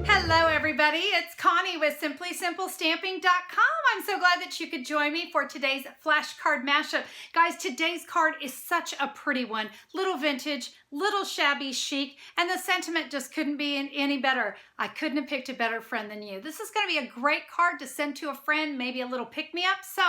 Hello everybody, it's Connie with SimplySimpleStamping.com. I'm so glad that you could join me for today's flashcard mashup. Guys, today's card is such a pretty one. Little vintage, little shabby chic, and the sentiment just couldn't be any better. I couldn't have picked a better friend than you. This is going to be a great card to send to a friend, maybe a little pick-me-up. So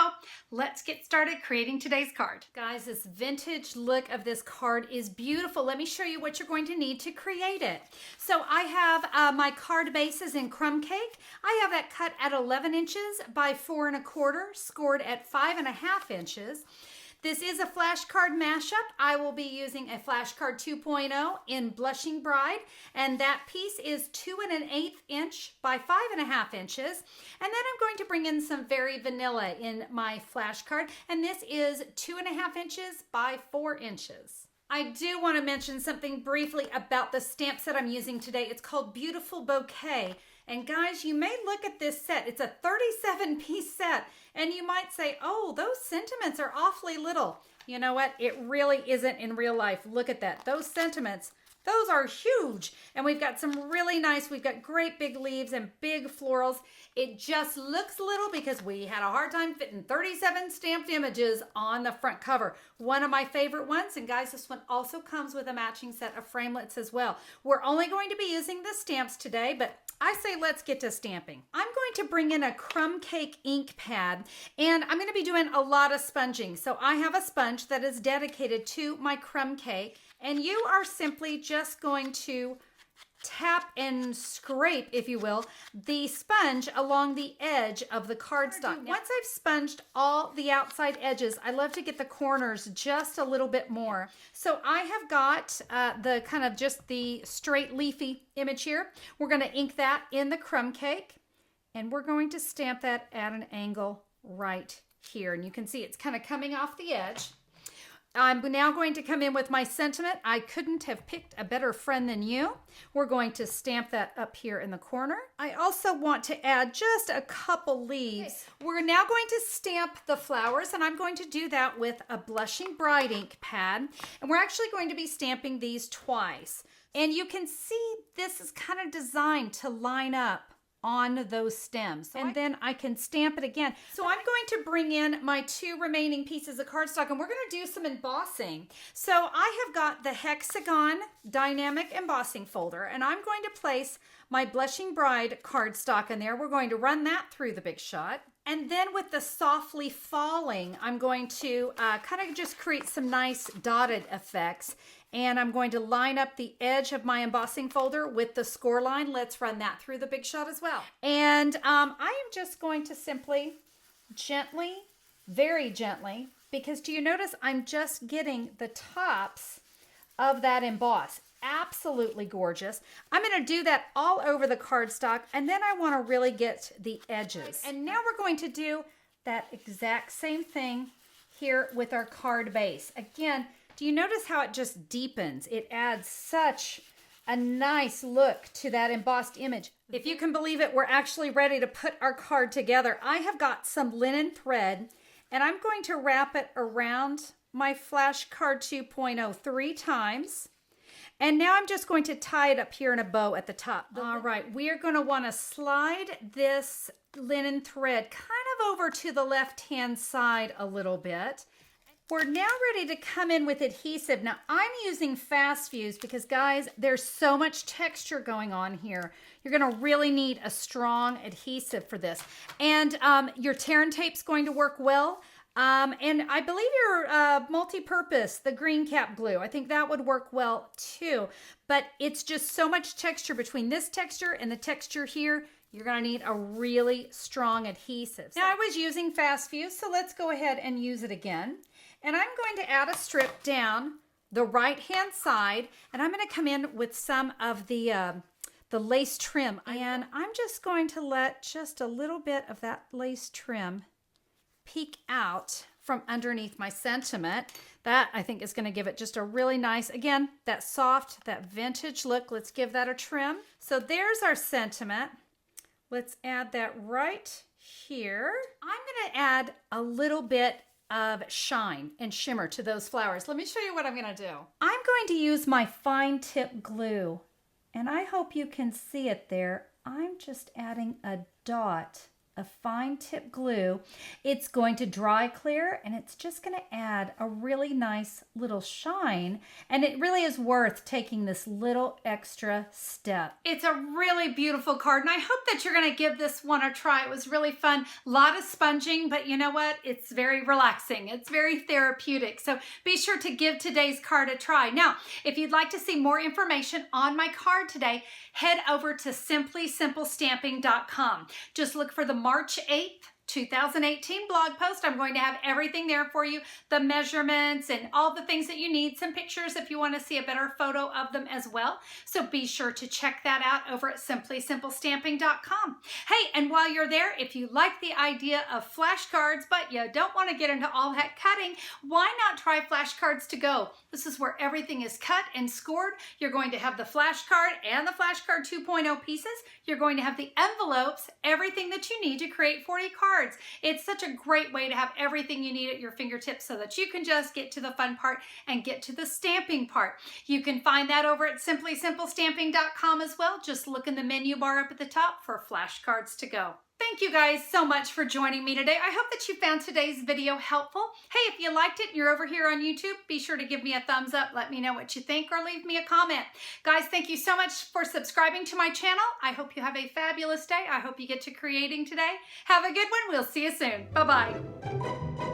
let's get started creating today's card. Guys, this vintage look of this card is beautiful. Let me show you what you're going to need to create it. So I have my card bases in Crumb Cake. I have that cut at 11 inches by 4 1/4, scored at 5.5 inches. This is a flashcard mashup. I will be using a flashcard 2.0 in Blushing Bride, and that piece is 2 1/8 inch by 5.5 inches. And then I'm going to bring in some Very Vanilla in my flashcard, and this is 2.5 inches by 4 inches. I do want to mention something briefly about the stamp set I'm using today. It's called Beautiful Bouquet. And guys, you may look at this set. It's a 37-piece set. And you might say, oh, those sentiments are awfully little. You know what? It really isn't in real life. Look at that. Those sentiments, those are huge. And we've got some really nice, we've got great big leaves and big florals. It just looks little because we had a hard time fitting 37 stamped images on the front cover. One of my favorite ones. And guys, this one also comes with a matching set of framelits as well. We're only going to be using the stamps today, but I say let's get to stamping. I'm going to bring in a Crumb Cake ink pad, and I'm going to be doing a lot of sponging. So I have a sponge that is dedicated to my Crumb Cake, and you are simply just going to tap and scrape, if you will, the sponge along the edge of the cardstock. Once I've sponged all the outside edges, I love to get the corners just a little bit more. So I have got the kind of just the straight leafy image here. We're going to ink that in the Crumb Cake, and we're going to stamp that at an angle right here. And you can see it's kind of coming off the edge. I'm now going to come in with my sentiment. I couldn't have picked a better friend than you. We're going to stamp that up here in the corner. I also want to add just a couple leaves. Okay. We're now going to stamp the flowers, and I'm going to do that with a Blushing Bride ink pad. And we're actually going to be stamping these twice. And you can see this is kind of designed to line up on those stems. And then I can stamp it again. So I'm going to bring in my 2 remaining pieces of cardstock, and we're going to do some embossing. So I have got the Hexagon Dynamic Embossing folder, and I'm going to place my Blushing Bride cardstock in there. We're going to run that through the Big Shot. And then with the Softly Falling, I'm going to kind of just create some nice dotted effects. And I'm going to line up the edge of my embossing folder with the score line. Let's run that through the Big Shot as well. And I am just going to simply gently, very gently, because do you notice I'm just getting the tops of that emboss. Absolutely gorgeous. I'm going to do that all over the cardstock, and then I want to really get the edges. And now we're going to do that exact same thing here with our card base. Again, do you notice how it just deepens? It adds such a nice look to that embossed image. If you can believe it, we're actually ready to put our card together. I have got some linen thread, and I'm going to wrap it around my flashcard 2.0 3 times. And now I'm just going to tie it up here in a bow at the top. All right, we are going to want to slide this linen thread kind of over to the left-hand side a little bit. We're now ready to come in with adhesive. Now, I'm using Fast Fuse because, guys, there's so much texture going on here. You're going to really need a strong adhesive for this. And your tear and tape's going to work well. And I believe your multi-purpose, the green cap glue, I think that would work well too. But it's just so much texture between this texture and the texture here. You're going to need a really strong adhesive. Now, I was using Fast Fuse, so let's go ahead and use it again. And I'm going to add a strip down the right-hand side, and I'm going to come in with some of the lace trim. And I'm just going to let just a little bit of that lace trim peek out from underneath my sentiment. That, I think, is going to give it just a really nice, again, that soft, that vintage look. Let's give that a trim. So there's our sentiment. Let's add that right here. I'm going to add a little bit of shine and shimmer to those flowers. Let me show you what I'm going to do. I'm going to use my fine tip glue, and I hope you can see it there. I'm just adding a dot of fine tip glue. It's going to dry clear, and it's just going to add a really nice little shine, and it really is worth taking this little extra step. It's a really beautiful card, and I hope that you're going to give this one a try. It was really fun. A lot of sponging, but you know what? It's very relaxing. It's very therapeutic. So be sure to give today's card a try. Now, if you'd like to see more information on my card today, head over to simplysimplestamping.com. Just look for the March 8th, 2018 blog post. I'm going to have everything there for you, the measurements and all the things that you need, some pictures if you want to see a better photo of them as well. So be sure to check that out over at simplysimplestamping.com. Hey, and while you're there, if you like the idea of flashcards, but you don't want to get into all that cutting, why not try Flashcards to Go? This is where everything is cut and scored. You're going to have the flashcard and the flashcard 2.0 pieces. You're going to have the envelopes, everything that you need to create 40 cards. It's such a great way to have everything you need at your fingertips so that you can just get to the fun part and get to the stamping part. You can find that over at simplysimplestamping.com as well. Just look in the menu bar up at the top for Flashcards to Go. Thank you guys so much for joining me today. I hope that you found today's video helpful. Hey, if you liked it and you're over here on YouTube, be sure to give me a thumbs up. Let me know what you think or leave me a comment. Guys, thank you so much for subscribing to my channel. I hope you have a fabulous day. I hope you get to creating today. Have a good one. We'll see you soon. Bye-bye.